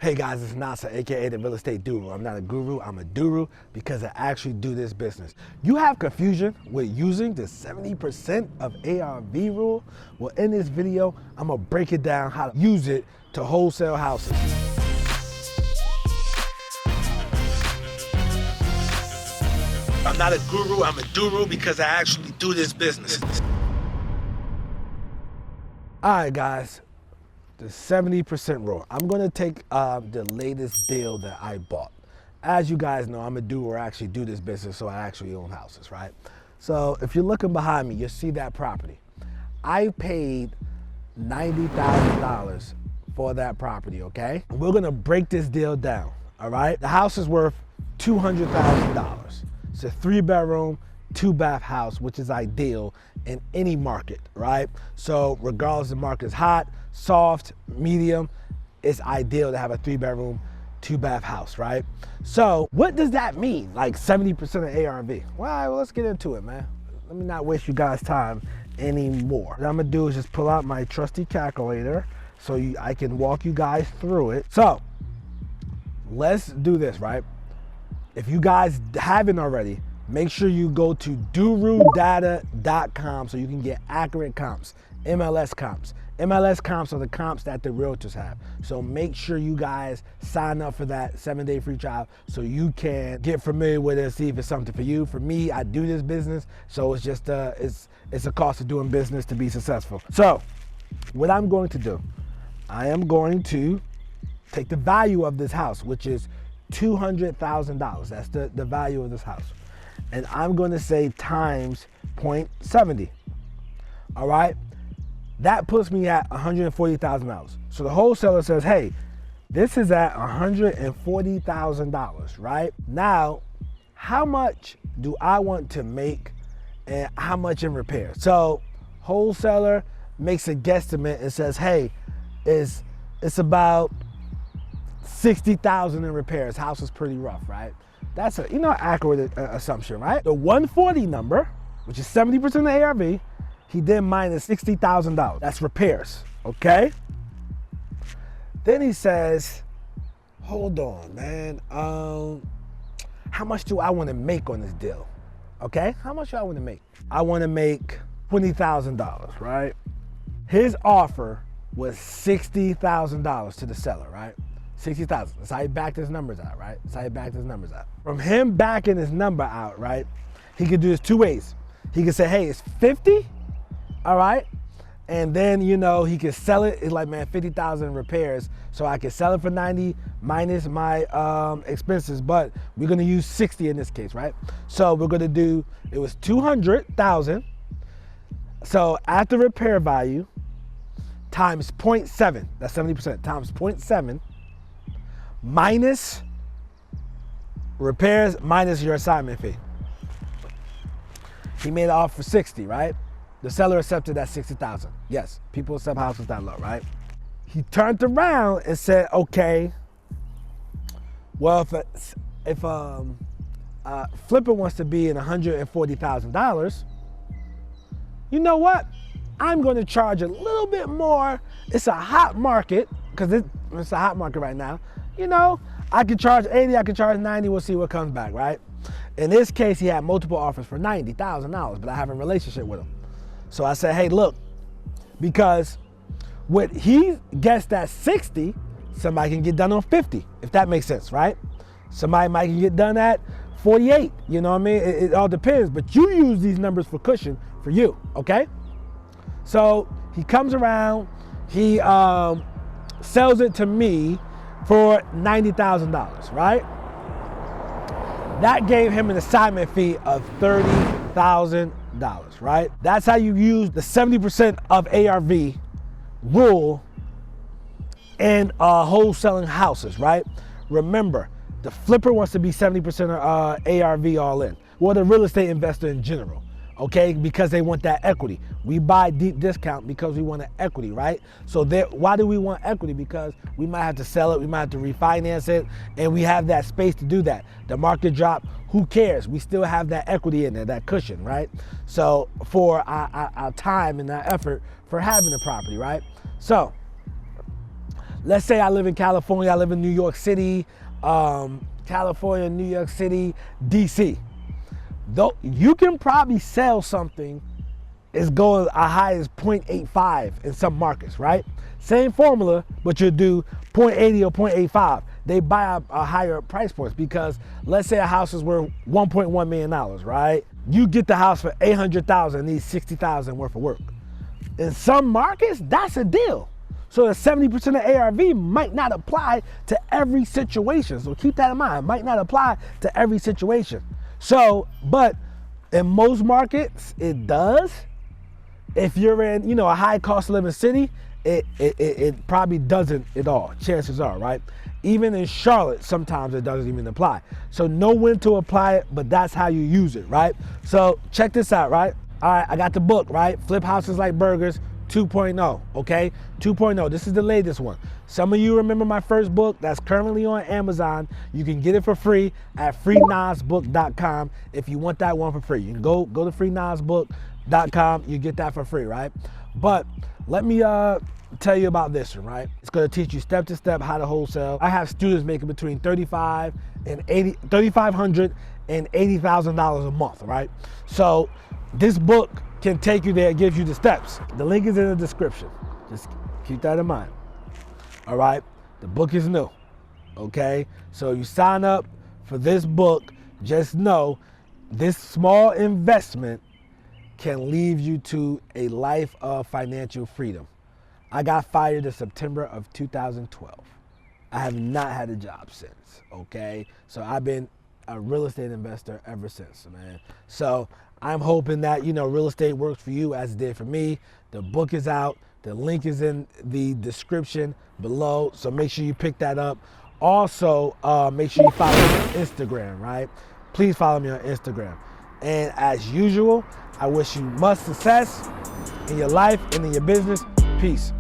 Hey guys, it's Nasa, aka the Real Estate Doru. I'm not a guru, I'm a Doru because I actually do this business. You have confusion with using the 70% of ARV rule? Well, in this video, I'm gonna break it down how to use it to wholesale houses. I'm not a guru, I'm a Doru because I actually do this business. All right, guys. The 70% rule. I'm gonna take the latest deal that I bought. As you guys know, I'm a doer, I actually do this business, so I actually own houses, right? So if you're looking behind me, you'll see that property. I paid $90,000 for that property, okay? We're gonna break this deal down, all right? The house is worth $200,000. It's a 3-bedroom, 2-bath house, which is ideal in any market, right? So regardless of the market is hot, soft, medium, it's ideal to have a 3-bedroom, 2-bath house, right? So what does that mean, like 70% of ARV? Well, let's get into it, man. Let me not waste you guys' time anymore. What I'm gonna do is just pull out my trusty calculator so I can walk you guys through it. So let's do this, right? If you guys haven't already, make sure you go to durudata.com so you can get accurate comps, MLS comps. MLS comps are the comps that the realtors have. So make sure you guys sign up for that 7-day free trial so you can get familiar with it, see if it's something for you. For me, I do this business, so it's just it's a cost of doing business to be successful. So what I'm going to do, I am going to take the value of this house, which is $200,000. That's the value of this house. And I'm going to say times 0.70, all right? That puts me at $140,000. So the wholesaler says, hey, this is at $140,000, right? Now, how much do I want to make and how much in repairs? So wholesaler makes a guesstimate and says, hey, it's about 60,000 in repairs. House is pretty rough, right? That's a accurate assumption, right? The 140 number, which is 70% of ARV, he then minus $60,000. That's repairs, okay? Then he says, hold on, man. How much do I want to make on this deal? Okay, how much do I want to make? I want to make $20,000, right? His offer was $60,000 to the seller, right? 60,000. That's how he backed his numbers out, right? That's how he backed his numbers out. From him backing his number out, right? He could do this 2 ways. He could say, hey, it's 50, all right? And then, he could sell it. It's like, man, 50,000 repairs. So I could sell it for 90 minus my expenses, but we're gonna use 60 in this case, right? So we're gonna do, it was 200,000. So after repair value times 0.7, that's 70%, times 0.7, minus repairs minus your assignment fee. He made an offer for 60, right? The seller accepted that 60,000. Yes, people accept houses that low, right? He turned around and said, okay, well, if Flipper wants to be in $140,000, you know what? I'm going to charge a little bit more. It's a hot market, because it's a hot market right now. I could charge 80, I could charge 90, we'll see what comes back, right? In this case, he had multiple offers for $90,000, but I have a relationship with him. So I said, hey, look, because what he guessed at 60, somebody can get done on 50, if that makes sense, right? Somebody might get done at 48, you know what I mean? It all depends, but you use these numbers for cushion for you, okay? So he comes around, he sells it to me for $90,000, right? That gave him an assignment fee of $30,000, right? That's how you use the 70% of ARV rule in wholesaling houses, right? Remember, the flipper wants to be 70% of ARV all in, or the real estate investor in general. Okay, because they want that equity. We buy deep discount because we want an equity, right? So why do we want equity? Because we might have to sell it, we might have to refinance it, and we have that space to do that. The market drop, who cares? We still have that equity in there, that cushion, right? So for our time and our effort for having the property, right? So let's say I live in California, I live in New York City, California, New York City, DC. Though you can probably sell something is going as high as 0.85 in some markets, right? Same formula, but you do 0.80 or 0.85. They buy a higher price point because let's say a house is worth $1.1 million, right? You get the house for $800,000, needs $60,000 worth of work. In some markets, that's a deal. So the 70% of ARV might not apply to every situation. So keep that in mind. It might not apply to every situation. So, but in most markets, it does. If you're in, a high cost of living city, it probably doesn't at all. Chances are, right? Even in Charlotte, sometimes it doesn't even apply. So know when to apply it, but that's how you use it, right? So check this out, right? All right, I got the book, right? Flip Houses Like Burgers 2.0, okay? 2.0, this is the latest one. Some of you remember my first book that's currently on Amazon. You can get it for free at freenazbook.com if you want that one for free. You can go to freenazbook.com, you get that for free, right? But let me tell you about this one, right? It's gonna teach you step to step how to wholesale. I have students making between $3,500 and $80,000 a month, right? So this book can take you there, it gives you the steps. The link is in the description. Just keep that in mind. All right, the book is new, okay? So you sign up for this book, just know this small investment can lead you to a life of financial freedom. I got fired in September of 2012. I have not had a job since, okay? So I've been a real estate investor ever since, man. So I'm hoping that, real estate works for you as it did for me. The book is out. The link is in the description below, so make sure you pick that up. Also, make sure you follow me on Instagram, right? Please follow me on Instagram. And as usual, I wish you much success in your life and in your business. Peace.